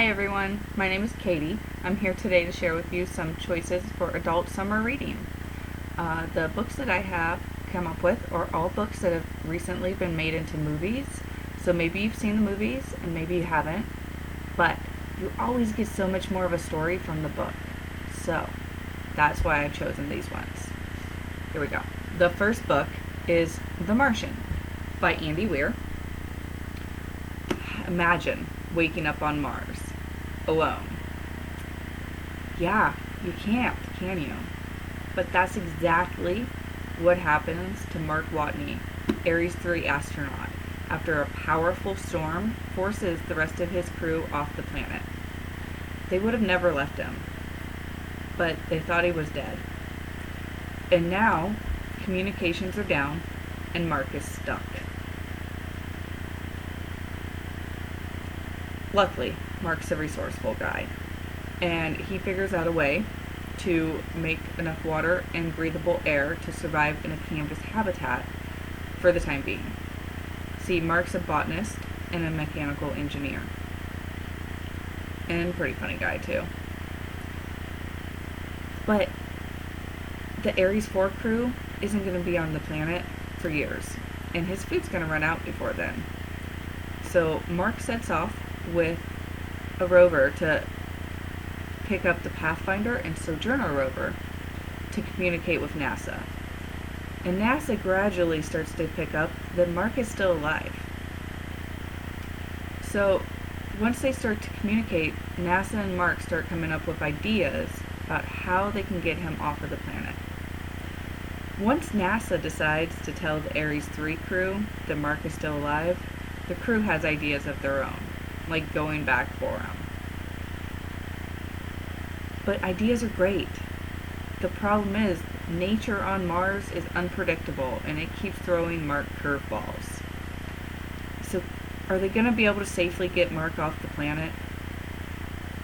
Hi everyone, my name is Katie. I'm here today to share with you some choices for adult summer reading. The books that I have come up with are all books that have recently been made into movies. So maybe you've seen the movies and maybe you haven't, but you always get so much more of a story from the book. So that's why I've chosen these ones. Here we go. The first book is The Martian by Andy Weir. Imagine waking up on Mars alone. Yeah, you can't, can you? But that's exactly what happens to Mark Watney, Ares 3 astronaut, after a powerful storm forces the rest of his crew off the planet. They would have never left him, but they thought he was dead. And now, communications are down, and Mark is stuck. Luckily, Mark's a resourceful guy, and he figures out a way to make enough water and breathable air to survive in a canvas habitat for the time being. See, Mark's a botanist and a mechanical engineer. And pretty funny guy, too. But the Ares 4 crew isn't going to be on the planet for years, and his food's going to run out before then. So Mark sets off with a rover to pick up the Pathfinder and Sojourner rover to communicate with NASA. And NASA gradually starts to pick up that Mark is still alive. So once they start to communicate, NASA and Mark start coming up with ideas about how they can get him off of the planet. Once NASA decides to tell the Ares 3 crew that Mark is still alive, the crew has ideas of their own, like going back for him. But ideas are great. The problem is, nature on Mars is unpredictable, and it keeps throwing Mark curveballs. So, are they going to be able to safely get Mark off the planet?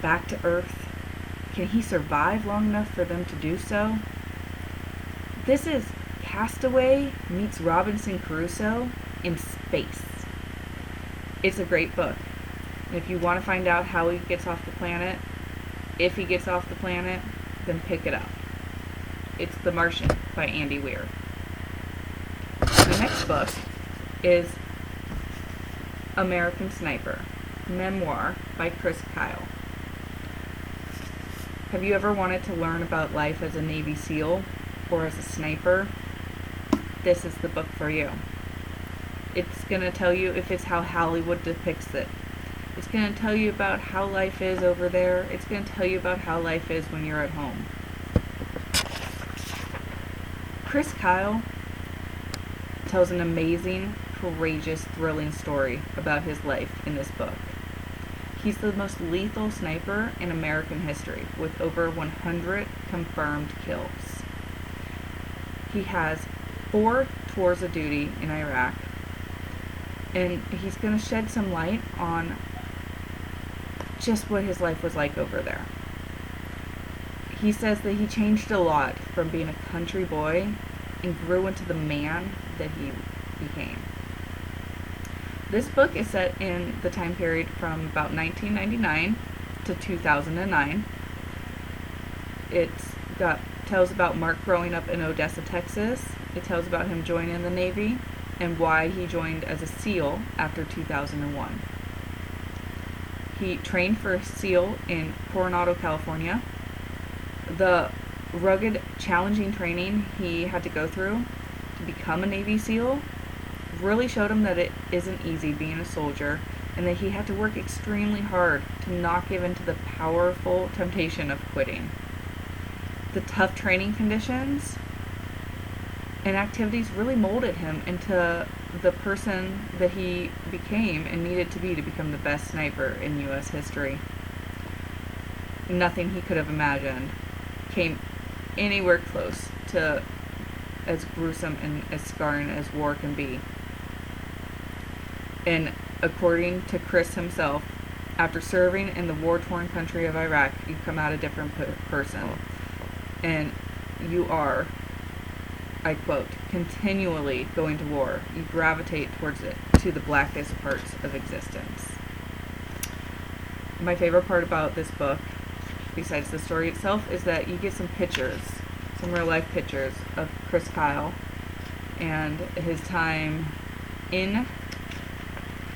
Back to Earth? Can he survive long enough for them to do so? This is Castaway meets Robinson Crusoe in space. It's a great book. And if you want to find out how he gets off the planet, if he gets off the planet, then pick it up. It's The Martian by Andy Weir. The next book is American Sniper, Memoir by Chris Kyle. Have you ever wanted to learn about life as a Navy SEAL or as a sniper? This is the book for you. It's going to tell you if it's how Hollywood depicts it. It's going to tell you about how life is over there. It's going to tell you about how life is when you're at home. Chris Kyle tells an amazing, courageous, thrilling story about his life in this book. He's the most lethal sniper in American history, with over 100 confirmed kills. He has 4 tours of duty in Iraq, and he's going to shed some light on just what his life was like over there. He says that he changed a lot from being a country boy and grew into the man that he became. This book is set in the time period from about 1999 to 2009. Tells about Mark growing up in Odessa, Texas. It tells about him joining the Navy and why he joined as a SEAL after 2001. He trained for a SEAL in Coronado, California. The rugged, challenging training he had to go through to become a Navy SEAL really showed him that it isn't easy being a soldier, and that he had to work extremely hard to not give in to the powerful temptation of quitting. The tough training conditions and activities really molded him into the person that he became and needed to become the best sniper in U.S. history. Nothing he could have imagined came anywhere close to as gruesome and as scarring as war can be. And according to Chris himself, after serving in the war-torn country of Iraq, you come out a different person. And you are, I quote, continually going to war. You gravitate towards it, to the blackest parts of existence. my favorite part about this book, besides the story itself, is that you get some pictures, some real life pictures of Chris Kyle and his time in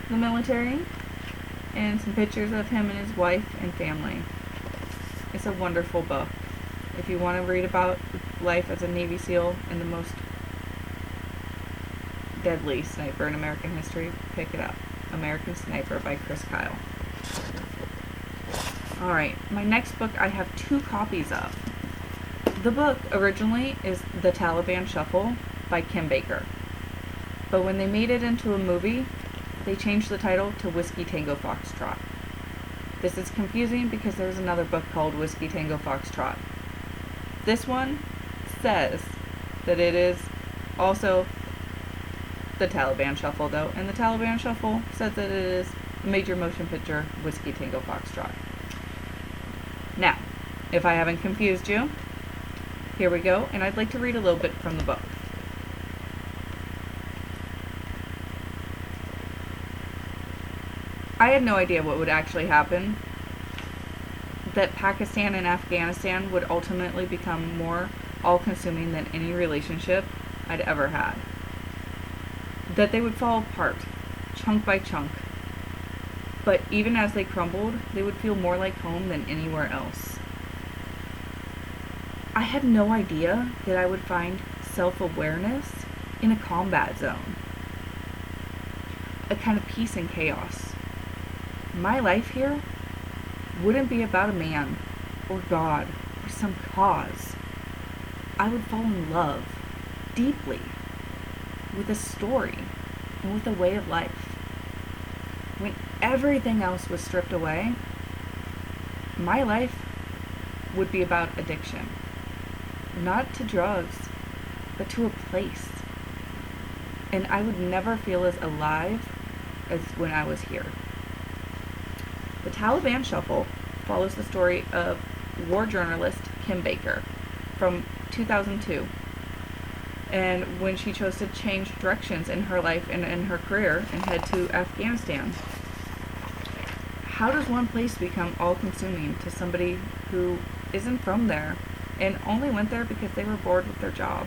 the military, and some pictures of him and his wife and family. It's a wonderful book. If you want to read about life as a Navy SEAL and the most deadly sniper in American history, pick it up. American Sniper by Chris Kyle. Alright, my next book I have 2 copies of. The book originally is The Taliban Shuffle by Kim Baker. But when they made it into a movie, they changed the title to Whiskey Tango Foxtrot. This is confusing because there's another book called Whiskey Tango Foxtrot. This one says that it is also The Taliban Shuffle, though, and The Taliban Shuffle says that it is a major motion picture Whiskey Tango Foxtrot. Now, if I haven't confused you, here we go, and I'd like to read a little bit from the book. I had no idea what would actually happen, that Pakistan and Afghanistan would ultimately become more all-consuming than any relationship I'd ever had. That they would fall apart, chunk by chunk, but even as they crumbled, they would feel more like home than anywhere else. I had no idea that I would find self-awareness in a combat zone. A kind of peace and chaos. My life here wouldn't be about a man, or God, or some cause. I would fall in love, deeply, with a story, and with a way of life. When everything else was stripped away, my life would be about addiction. Not to drugs, but to a place. And I would never feel as alive as when I was here. The Taliban Shuffle follows the story of war journalist Kim Baker from 2002, and when she chose to change directions in her life and in her career and head to Afghanistan. How does one place become all-consuming to somebody who isn't from there and only went there because they were bored with their job?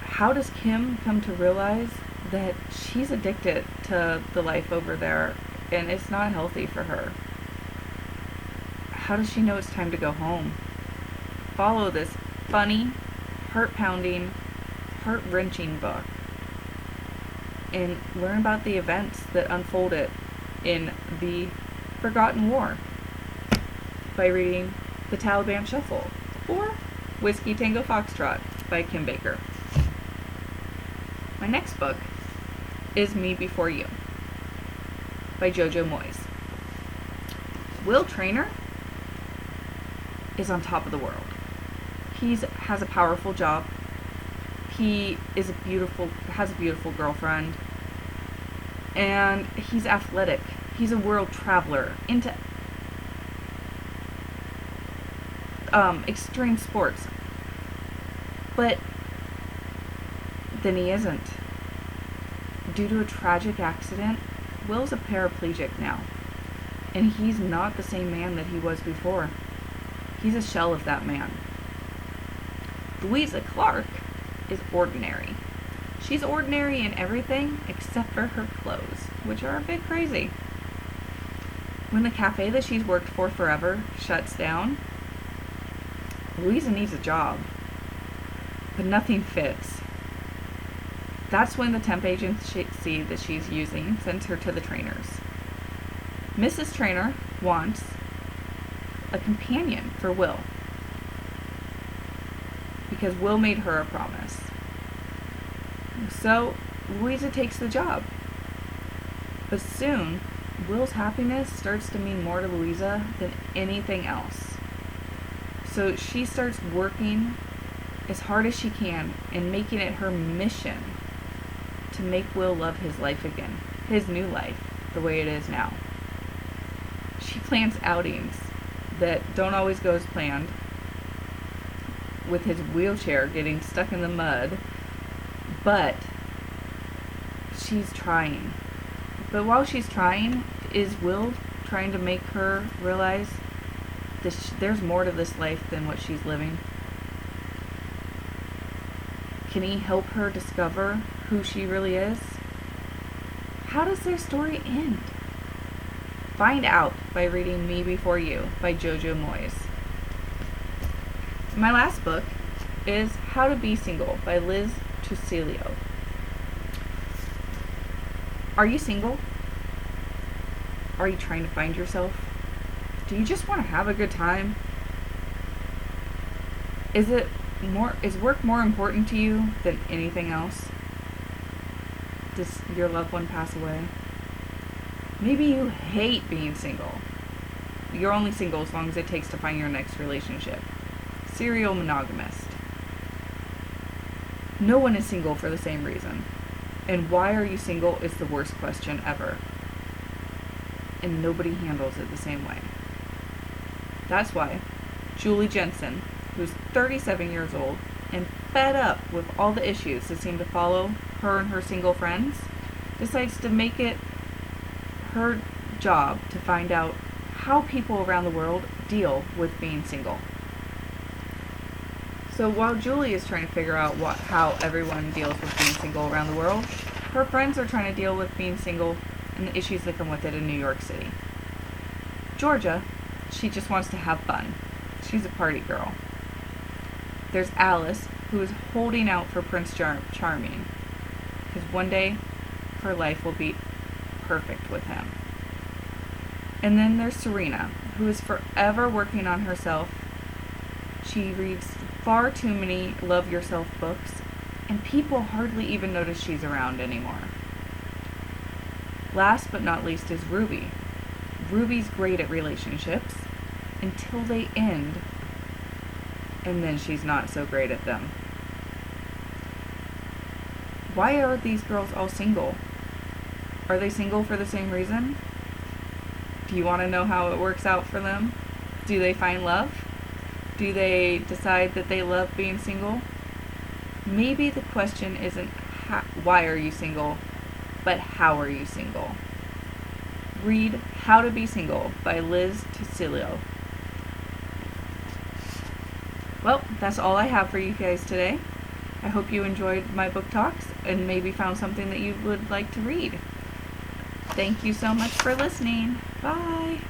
How does Kim come to realize that she's addicted to the life over there and it's not healthy for her? How does she know it's time to go home? Follow this funny, heart-pounding, heart-wrenching book and learn about the events that unfolded in the Forgotten War by reading The Taliban Shuffle or Whiskey Tango Foxtrot by Kim Baker. My next book is Me Before You by Jojo Moyes. Will Traynor is on top of the world. He has a powerful job. He has a beautiful girlfriend. And he's athletic. He's a world traveler into extreme sports. But then he isn't. Due to a tragic accident, Will's a paraplegic now. And he's not the same man that he was before. He's a shell of that man. Louisa Clark is ordinary. She's ordinary in everything except for her clothes, which are a bit crazy. When the cafe that she's worked for forever shuts down, Louisa needs a job, but nothing fits. That's when the temp agency that she's using sends her to the trainers. Mrs. Traynor wants a companion for Will, because Will made her a promise. So Louisa takes the job. But soon, Will's happiness starts to mean more to Louisa than anything else. So she starts working as hard as she can and making it her mission to make Will love his life again, his new life, the way it is now. She plans outings that don't always go as planned, with his wheelchair getting stuck in the mud, but she's trying. But while she's trying, is Will trying to make her realize there's more to this life than what she's living? Can he help her discover who she really is? How does their story end? Find out by reading Me Before You by Jojo Moyes. My last book is How to Be Single by Liz Tucilio. Are you single? Are you trying to find yourself? Do you just want to have a good time? Is work more important to you than anything else? Does your loved one pass away? Maybe you hate being single. You're only single as long as it takes to find your next relationship. Serial monogamist. No one is single for the same reason. And why are you single is the worst question ever. And nobody handles it the same way. That's why Julie Jensen, who's 37 years old and fed up with all the issues that seem to follow her and her single friends, decides to make it her job to find out how people around the world deal with being single. So while Julie is trying to figure out how everyone deals with being single around the world, her friends are trying to deal with being single and the issues that come with it in New York City. Georgia, she just wants to have fun. She's a party girl. There's Alice, who is holding out for Prince Charming, because one day her life will be perfect with him. And then there's Serena, who is forever working on herself. She reads far too many love yourself books, and people hardly even notice she's around anymore. Last but not least is Ruby. Ruby's great at relationships until they end, and then she's not so great at them. Why are these girls all single? Are they single for the same reason? Do you want to know how it works out for them? Do they find love? Do they decide that they love being single? Maybe the question isn't why are you single, but how are you single? Read How to Be Single by Liz Tucilio. Well, that's all I have for you guys today. I hope you enjoyed my book talks and maybe found something that you would like to read. Thank you so much for listening. Bye.